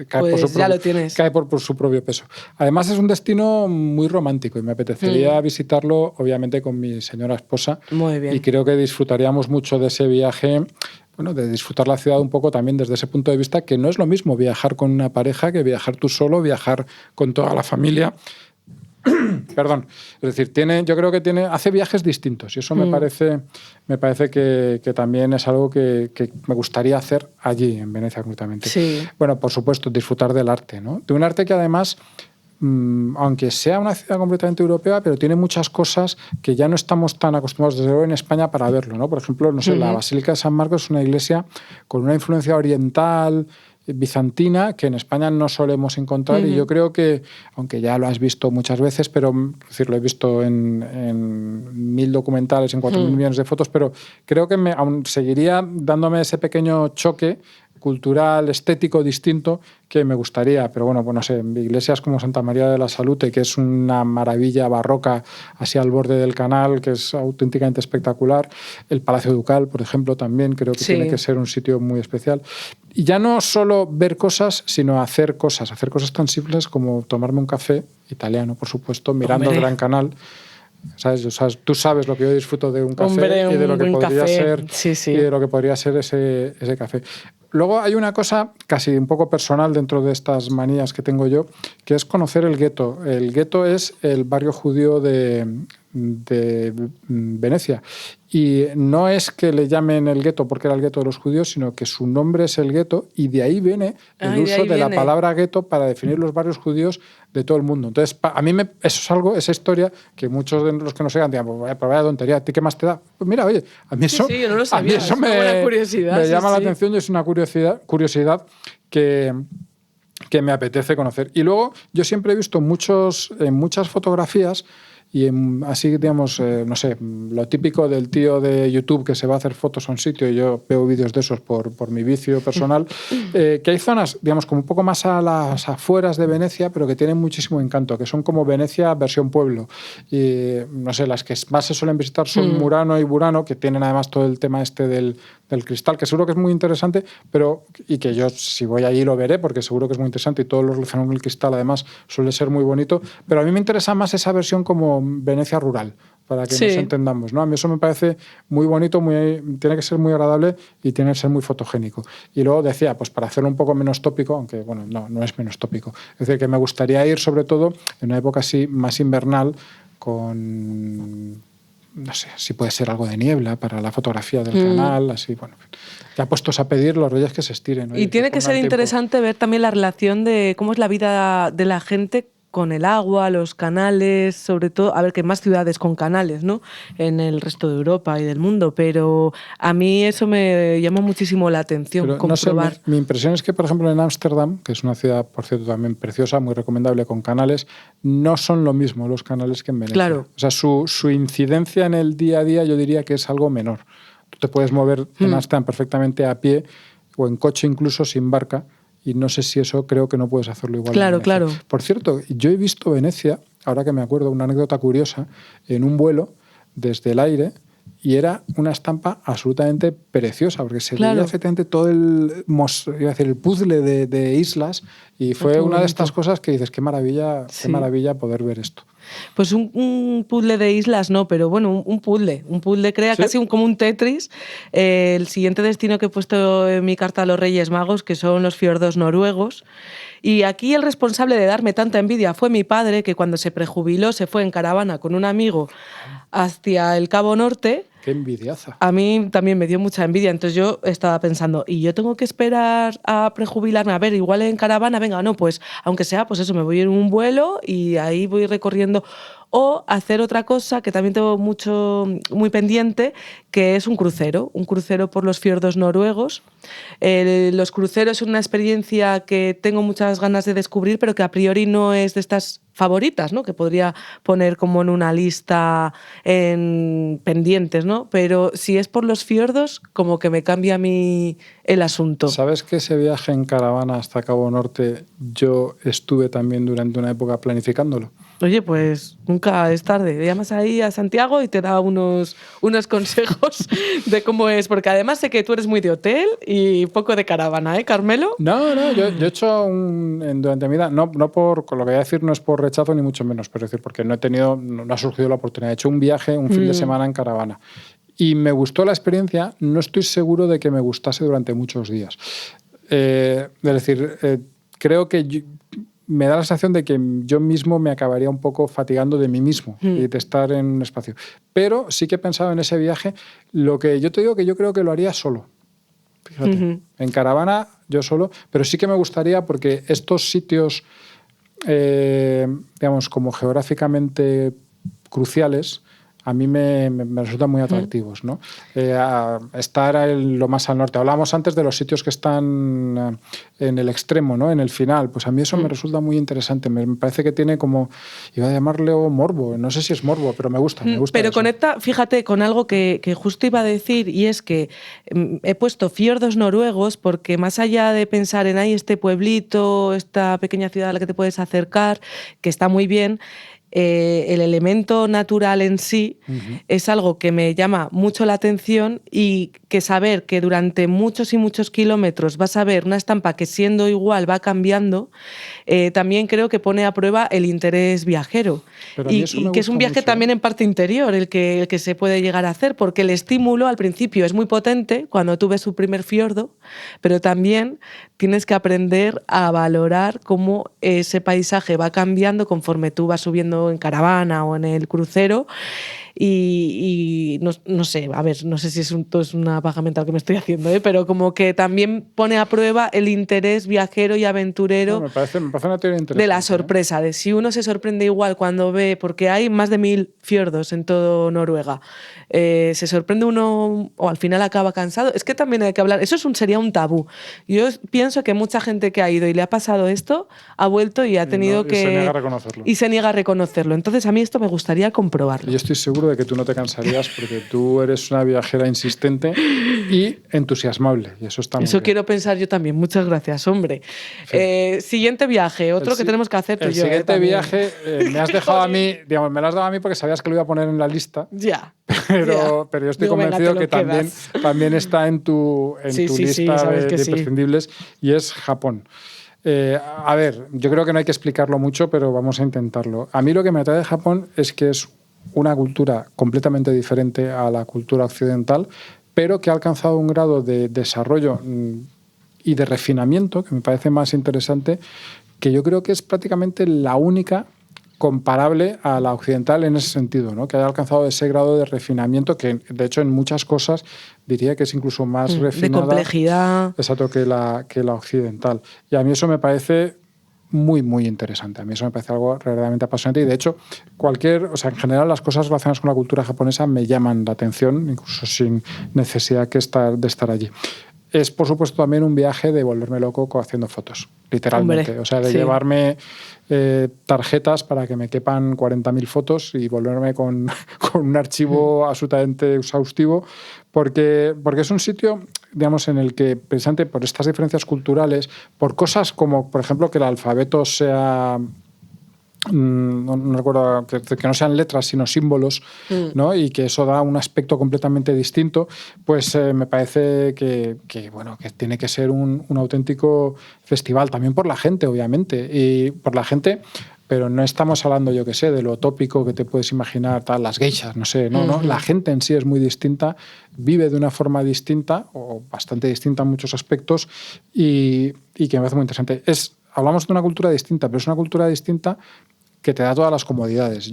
cae, Pues ya lo tienes. cae por su propio peso. Además, es un destino muy romántico y me apetecería visitarlo, obviamente, con mi señora esposa. Muy bien. Y creo que disfrutaríamos mucho de ese viaje, bueno, de disfrutar la ciudad un poco también desde ese punto de vista, que no es lo mismo viajar con una pareja que viajar tú solo, viajar con toda la familia. Perdón, es decir, yo creo que hace viajes distintos y eso me parece que también es algo que me gustaría hacer allí, en Venecia concretamente. Sí. Bueno, por supuesto, disfrutar del arte, ¿no? De un arte que además, aunque sea una ciudad completamente europea, pero tiene muchas cosas que ya no estamos tan acostumbrados desde luego en España para verlo, ¿no? Por ejemplo, no sé, la Basílica de San Marcos es una iglesia con una influencia oriental, bizantina, que en España no solemos encontrar y yo creo que, aunque ya lo has visto muchas veces, pero es decir, lo he visto en 1000 documentales, en 4000 millones de fotos, pero creo que aún seguiría dándome ese pequeño choque cultural, estético distinto que me gustaría, pero bueno, pues no sé, iglesias como Santa María de la Salute, que es una maravilla barroca así al borde del canal, que es auténticamente espectacular, el Palacio Ducal, por ejemplo, también creo que tiene que ser un sitio muy especial. Y ya no solo ver cosas, sino hacer cosas tan simples como tomarme un café, italiano, por supuesto, mirando el Gran Canal. ¿Sabes? Tú sabes lo que yo disfruto de un café y de lo que podría ser y de lo que podría ser ese café. Luego hay una cosa casi un poco personal dentro de estas manías que tengo yo, que es conocer el gueto. El gueto es el barrio judío de Venecia. Y no es que le llamen el gueto porque era el gueto de los judíos, sino que su nombre es el gueto y de ahí viene el uso de la palabra gueto para definir los barrios judíos de todo el mundo. Entonces, a mí eso es algo, esa historia que muchos de los que nos oigan digan, pues vaya tontería, ¿a ti qué más te da? Pues mira, oye, a mí eso, yo no lo sabía, a mí eso es una buena curiosidad, me llama la atención y es una curiosidad que me apetece conocer. Y luego, yo siempre he visto en muchas fotografías y así, digamos, no sé, lo típico del tío de YouTube que se va a hacer fotos a un sitio, y yo veo vídeos de esos por mi vicio personal, que hay zonas, digamos, como un poco más a las afueras de Venecia, pero que tienen muchísimo encanto, que son como Venecia versión pueblo. Y, no sé, las que más se suelen visitar son Murano y Burano, que tienen además todo el tema este del cristal, que seguro que es muy interesante, y que yo si voy allí lo veré, porque seguro que es muy interesante y todo lo relacionado con el cristal además suele ser muy bonito, pero a mí me interesa más esa versión como Venecia rural, para que nos entendamos, ¿no? A mí eso me parece muy bonito, tiene que ser muy agradable y tiene que ser muy fotogénico. Y luego decía, pues para hacerlo un poco menos tópico, aunque bueno, no es menos tópico, es decir, que me gustaría ir sobre todo en una época así más invernal con... no sé, si puede ser algo de niebla para la fotografía del canal, así, bueno, ya puestos a pedir los reyes que se estiren. Y tiene que ser interesante ver también la relación de cómo es la vida de la gente con el agua, los canales, sobre todo, a ver, que hay más ciudades con canales, ¿no? En el resto de Europa y del mundo, pero a mí eso me llama muchísimo la atención, pero, comprobar. No sé, mi impresión es que, por ejemplo, en Ámsterdam, que es una ciudad, por cierto, también preciosa, muy recomendable, con canales, no son lo mismo los canales que en Venecia. Claro. O sea, su incidencia en el día a día yo diría que es algo menor. Tú te puedes mover en Ámsterdam perfectamente a pie o en coche incluso sin barca, y no sé si eso creo que no puedes hacerlo igual. Claro, claro. Por cierto, yo he visto Venecia, ahora que me acuerdo, una anécdota curiosa, en un vuelo desde el aire, y era una estampa absolutamente preciosa, porque se veía efectivamente todo el puzzle de islas, y fue una de estas cosas que dices, qué maravilla poder ver esto. Pues un puzzle de islas no, pero bueno, un puzzle crea casi como un Tetris. El siguiente destino que he puesto en mi carta a los Reyes Magos, que son los fiordos noruegos. Y aquí el responsable de darme tanta envidia fue mi padre, que cuando se prejubiló se fue en caravana con un amigo hacia el Cabo Norte. ¡Qué envidiaza! A mí también me dio mucha envidia, entonces yo estaba pensando, ¿y yo tengo que esperar a prejubilarme? A ver, igual en caravana, venga, no, pues aunque sea, pues eso, me voy en un vuelo y ahí voy recorriendo. O hacer otra cosa que también tengo muy pendiente, que es un crucero por los fiordos noruegos. Los cruceros es una experiencia que tengo muchas ganas de descubrir, pero que a priori no es de estas favoritas, ¿no? Que podría poner como en una lista en pendientes, ¿no? Pero si es por los fiordos, como que me cambia a mí el asunto. ¿Sabes que ese viaje en caravana hasta Cabo Norte yo estuve también durante una época planificándolo? Oye, pues nunca es tarde. Llamas ahí a Santiago y te da unos consejos de cómo es. Porque además sé que tú eres muy de hotel y poco de caravana, ¿eh, Carmelo? No, yo he hecho durante mi vida, no por, con lo que voy a decir no es por rechazo ni mucho menos, pero es decir, porque no ha surgido la oportunidad. He hecho un viaje, un fin de semana en caravana. Y me gustó la experiencia, no estoy seguro de que me gustase durante muchos días. Es decir, creo que me da la sensación de que yo mismo me acabaría un poco fatigando de mí mismo y de estar en un espacio. Pero sí que he pensado en ese viaje, lo que yo te digo que yo creo que lo haría solo. Fíjate, en caravana yo solo, pero sí que me gustaría porque estos sitios, digamos, como geográficamente cruciales, a mí me resultan muy atractivos, ¿no? Estar lo más al norte. Hablábamos antes de los sitios que están en el extremo, ¿no? En el final. Pues a mí eso me resulta muy interesante. Me parece que tiene como, iba a llamarle morbo, no sé si es morbo, pero me gusta. Pero eso. conecta, fíjate, con algo que justo iba a decir, y es que he puesto fiordos noruegos porque más allá de pensar en ahí este pueblito, esta pequeña ciudad a la que te puedes acercar, que está muy bien, el elemento natural en sí es algo que me llama mucho la atención, y que saber que durante muchos y muchos kilómetros vas a ver una estampa que siendo igual va cambiando, también creo que pone a prueba el interés viajero. Y que es un viaje también en parte interior el que se puede llegar a hacer, porque el estímulo al principio es muy potente cuando tú ves su primer fiordo, pero también tienes que aprender a valorar cómo ese paisaje va cambiando conforme tú vas subiendo en caravana o en el crucero. Y no sé, a ver, no sé si es una paja mental que me estoy haciendo, pero como que también pone a prueba el interés viajero y aventurero. Me parece una teoría interesante. De la sorpresa, de si uno se sorprende igual cuando ve, porque hay más de 1000 fiordos en todo Noruega, se sorprende uno o al final acaba cansado. Es que también hay que hablar, eso sería un tabú. Yo pienso que mucha gente que ha ido y le ha pasado esto ha vuelto y ha tenido que... Y se niega a reconocerlo. Y se niega a reconocerlo. Entonces a mí esto me gustaría comprobarlo. Yo estoy seguro de que tú no te cansarías porque tú eres una viajera insistente y entusiasmable. Y eso está muy bien. Quiero pensar yo también. Muchas gracias, hombre. Sí. Siguiente viaje, otro que tenemos que hacer tú y yo. El siguiente viaje me has dejado a mí, digamos, me lo has dado a mí porque sabías que lo iba a poner en la lista. Ya. Pero yo estoy convencido que también está en tu lista de imprescindibles, y es Japón. A ver, yo creo que no hay que explicarlo mucho, pero vamos a intentarlo. A mí lo que me atrae de Japón es que es una cultura completamente diferente a la cultura occidental, pero que ha alcanzado un grado de desarrollo y de refinamiento que me parece más interesante, que yo creo que es prácticamente la única comparable a la occidental en ese sentido, ¿no? Que haya alcanzado ese grado de refinamiento que, de hecho, en muchas cosas diría que es incluso más refinada. De complejidad. Exacto, que la occidental. Y a mí eso me parece muy, muy interesante. A mí eso me parece algo verdaderamente apasionante, y de hecho, en general las cosas relacionadas con la cultura japonesa me llaman la atención, incluso sin necesidad de estar allí. Es, por supuesto, también un viaje de volverme loco haciendo fotos, literalmente. Hombre, o sea, de llevarme tarjetas para que me quepan 40.000 fotos y volverme con un archivo absolutamente exhaustivo, porque es un sitio, digamos, en el que, precisamente por estas diferencias culturales, por cosas como, por ejemplo, que el alfabeto sea... no recuerdo, que no sean letras sino símbolos, ¿no? Y que eso da un aspecto completamente distinto, pues me parece que tiene que ser un auténtico festival, también por la gente, obviamente, y por la gente, pero no estamos hablando, yo que sé, de lo tópico que te puedes imaginar, las geishas, no sé, no, la gente en sí es muy distinta, vive de una forma distinta o bastante distinta en muchos aspectos, y que me parece muy interesante. Hablamos de una cultura distinta, pero es una cultura distinta que te da todas las comodidades.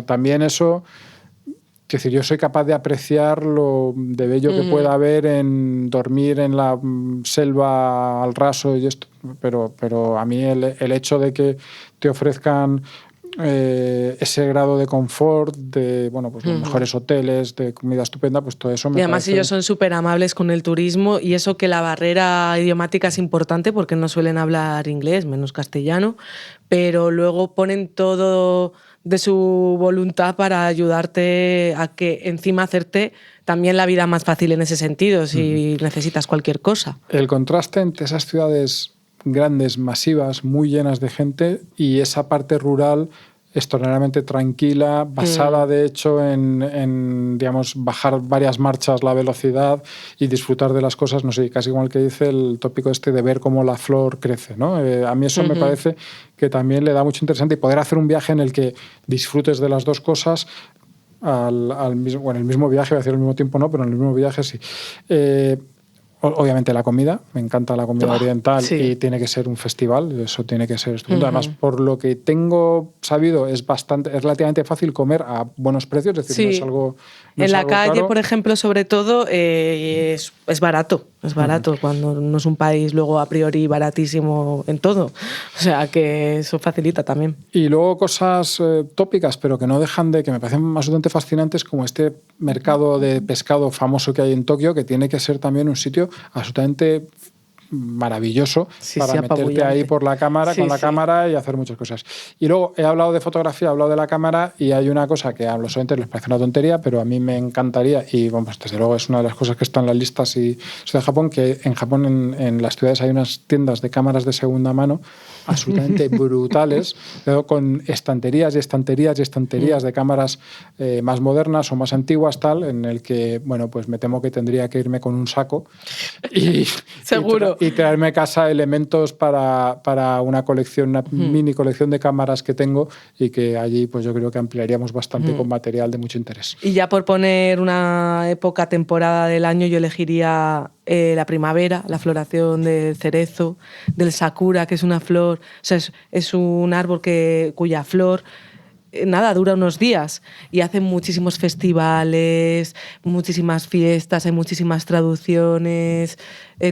También eso quiero decir, yo soy capaz de apreciar lo de bello que pueda haber en dormir en la selva al raso y esto, pero a mí el hecho de que te ofrezcan ese grado de confort, de bueno, pues los mejores hoteles, de comida estupenda, pues todo eso me Y además parece... ellos son súper amables con el turismo, y eso que la barrera idiomática es importante porque no suelen hablar inglés, menos castellano, pero luego ponen todo de su voluntad para ayudarte a que encima hacerte también la vida más fácil en ese sentido, si necesitas cualquier cosa. El contraste entre esas ciudades grandes, masivas, muy llenas de gente, y esa parte rural extraordinariamente tranquila, basada de hecho en, digamos, bajar varias marchas la velocidad y disfrutar de las cosas, no sé, casi como el que dice el tópico este de ver cómo la flor crece, ¿no? A mí eso me parece que también le da mucho interesante, y poder hacer un viaje en el que disfrutes de las dos cosas bueno, el mismo viaje, voy a decir al mismo tiempo no, pero en el mismo viaje sí. Obviamente la comida, me encanta la comida oriental, y tiene que ser un festival, eso tiene que ser estupendo. Además, por lo que tengo sabido, es relativamente fácil comer a buenos precios, es decir, no es algo no en es la algo calle, caro. por ejemplo, sobre todo, es barato. Es barato, cuando no es un país luego a priori baratísimo en todo. O sea que eso facilita también. Y luego cosas tópicas, pero que no dejan de, que me parecen absolutamente fascinantes, como este mercado de pescado famoso que hay en Tokio, que tiene que ser también un sitio absolutamente maravilloso para meterte apabullante. ahí por la cámara, con la cámara, y hacer muchas cosas. Y luego he hablado de fotografía, he hablado de la cámara, y hay una cosa que a los oyentes les parece una tontería, pero a mí me encantaría, y bueno, pues desde luego es una de las cosas que están en las listas si soy de Japón, que en Japón en las ciudades hay unas tiendas de cámaras de segunda mano absolutamente brutales, con estanterías y estanterías y estanterías de cámaras más modernas o más antiguas, tal, en el que, bueno, pues me temo que tendría que irme con un saco y, seguro, y traerme a casa elementos para una colección, una mini colección de cámaras que tengo, y que allí pues yo creo que ampliaríamos bastante con material de mucho interés. Y ya por poner una época, temporada del año, yo elegiría la primavera, la floración del cerezo, del sakura, que es una flor, o sea, es un árbol cuya flor nada, dura unos días, y hacen muchísimos festivales, muchísimas fiestas, hay muchísimas traducciones,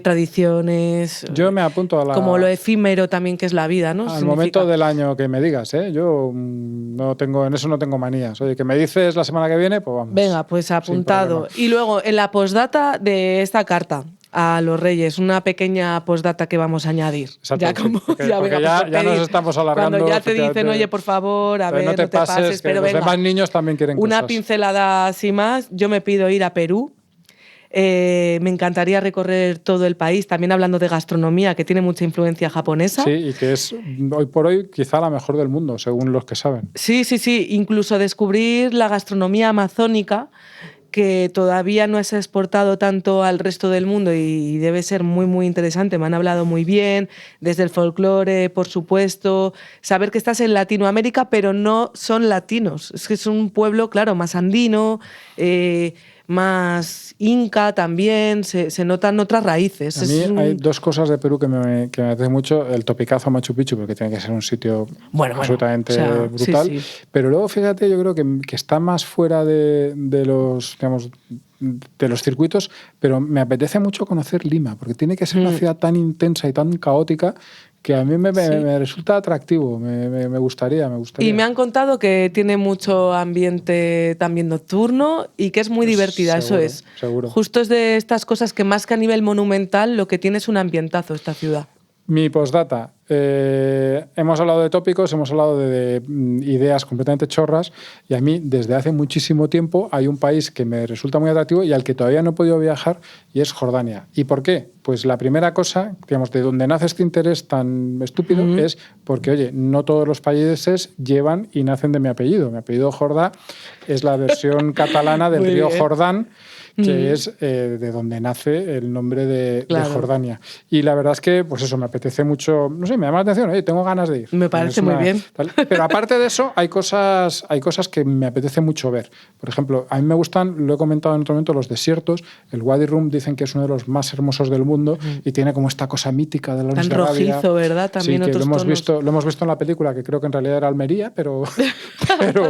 tradiciones. Yo me apunto a la... Como lo efímero también que es la vida, ¿no? Al momento del año que me digas, ¿eh? Yo no tengo, en eso no tengo manías. Oye, que me dices la semana que viene, pues vamos. Venga, pues apuntado. Y luego, en la postdata de esta carta a los Reyes, una pequeña postdata que vamos a añadir. Exacto, ya como, porque ya nos estamos alargando. Cuando ya te dicen, oye, por favor, a ver, no te pases, pero los venga, demás niños también quieren una cosas. pincelada así más. Yo me pido ir a Perú. Me encantaría recorrer todo el país, también hablando de gastronomía, que tiene mucha influencia japonesa. Sí, y que es hoy por hoy quizá la mejor del mundo, según los que saben. Sí, incluso descubrir la gastronomía amazónica, que todavía no se ha exportado tanto al resto del mundo, y debe ser muy, muy interesante. Me han hablado muy bien, desde el folclore, por supuesto, saber que estás en Latinoamérica, pero no son latinos. Es que es un pueblo, claro, más andino, más inca también, se notan otras raíces. A mí hay dos cosas de Perú que me apetece mucho. El topicazo a Machu Picchu, porque tiene que ser un sitio absolutamente brutal. Sí. Pero luego, fíjate, yo creo que está más fuera de los, digamos, de los circuitos, pero me apetece mucho conocer Lima, porque tiene que ser una ciudad tan intensa y tan caótica que a mí me resulta atractivo, me gustaría. Y me han contado que tiene mucho ambiente también nocturno y que es muy divertida, seguro, eso es. Seguro. Justo es de estas cosas que más que a nivel monumental, lo que tiene es un ambientazo esta ciudad. Mi postdata. Hemos hablado de tópicos, hemos hablado de ideas completamente chorras, y a mí desde hace muchísimo tiempo hay un país que me resulta muy atractivo y al que todavía no he podido viajar, y es Jordania. ¿Y por qué? Pues la primera cosa, digamos, de donde nace este interés tan estúpido es porque, oye, no todos los países llevan y nacen de mi apellido. Mi apellido Jordá es la versión catalana del río Jordán, que es de donde nace el nombre de Jordania. Y la verdad es que, pues eso, me apetece mucho, no sé, me llama la atención, tengo ganas de ir. Me parece muy bien. Pero aparte de eso, hay cosas que me apetece mucho ver. Por ejemplo, a mí me gustan, lo he comentado en otro momento, los desiertos. El Wadi Rum dicen que es uno de los más hermosos del mundo y tiene como esta cosa mítica de la Tan rojizo, ¿verdad? También sí, que otros lo hemos visto en la película, que creo que en realidad era Almería, pero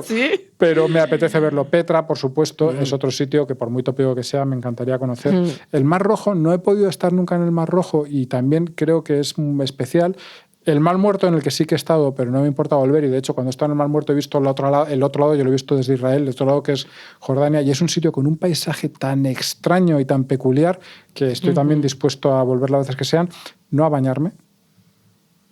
¿Sí? Pero me apetece verlo. Petra, por supuesto, es otro sitio que por muy tópico que sea me encantaría conocer. El Mar Rojo, no he podido estar nunca en el Mar Rojo y también creo que es especial. El Mar Muerto, en el que sí que he estado, pero no me importa volver, y de hecho cuando he estado en el Mar Muerto he visto el otro lado, yo lo he visto desde Israel, el otro lado que es Jordania, y es un sitio con un paisaje tan extraño y tan peculiar que estoy también dispuesto a volver las veces que sean, no a bañarme.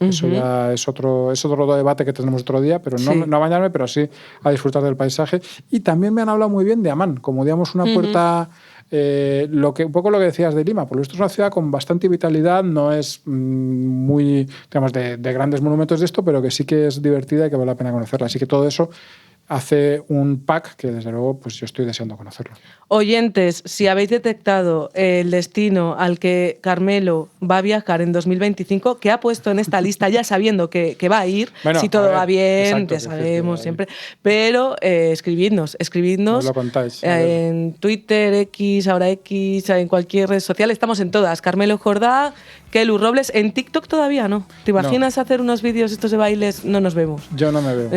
Eso ya es otro debate que tendremos otro día, pero no a bañarme, pero sí a disfrutar del paisaje. Y también me han hablado muy bien de Amán, como digamos una puerta, un poco lo que decías de Lima, porque esto es una ciudad con bastante vitalidad, no es muy, digamos, de grandes monumentos de esto, pero que sí que es divertida y que vale la pena conocerla. Así que todo eso hace un pack que desde luego pues yo estoy deseando conocerlo. Oyentes, si habéis detectado el destino al que Carmelo va a viajar en 2025, que ha puesto en esta lista ya sabiendo que va a ir, bueno, si todo va bien, exacto, ya sabemos siempre, pero escribidnos nos lo contáis, en Twitter, X, ahora X, en cualquier red social, estamos en todas, Carmelo Jordá, Kelu Robles, en TikTok todavía no. ¿Te imaginas hacer unos vídeos estos de bailes? No nos vemos. Yo no me veo.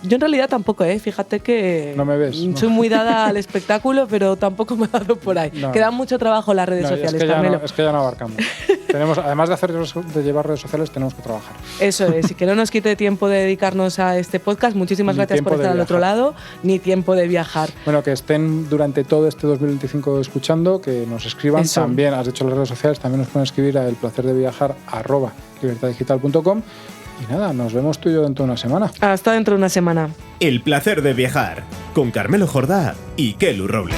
Yo en realidad tampoco, fíjate que no me ves, soy muy dada al espectáculo, pero tampoco me he dado por ahí. Queda mucho trabajo en las redes sociales, Carmelo. Es que ya no abarcamos. Además de llevar redes sociales, tenemos que trabajar. Eso es, y que no nos quite tiempo de dedicarnos a este podcast. Muchísimas gracias por estar al otro lado, ni tiempo de viajar. Bueno, que estén durante todo este 2025 escuchando, que nos escriban. Eso. También, has dicho las redes sociales, también nos pueden escribir a elplacerdeviajar@libertaddigital.com. Y nada, nos vemos tú y yo dentro de una semana. Hasta dentro de una semana. El placer de viajar, con Carmelo Jordá y Kelu Robles.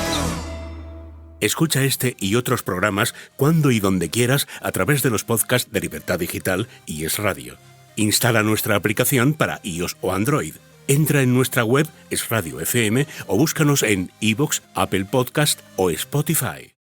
Escucha este y otros programas cuando y donde quieras a través de los podcasts de Libertad Digital y Es Radio. Instala nuestra aplicación para iOS o Android. Entra en nuestra web Es Radio FM o búscanos en iVoox, Apple Podcast o Spotify.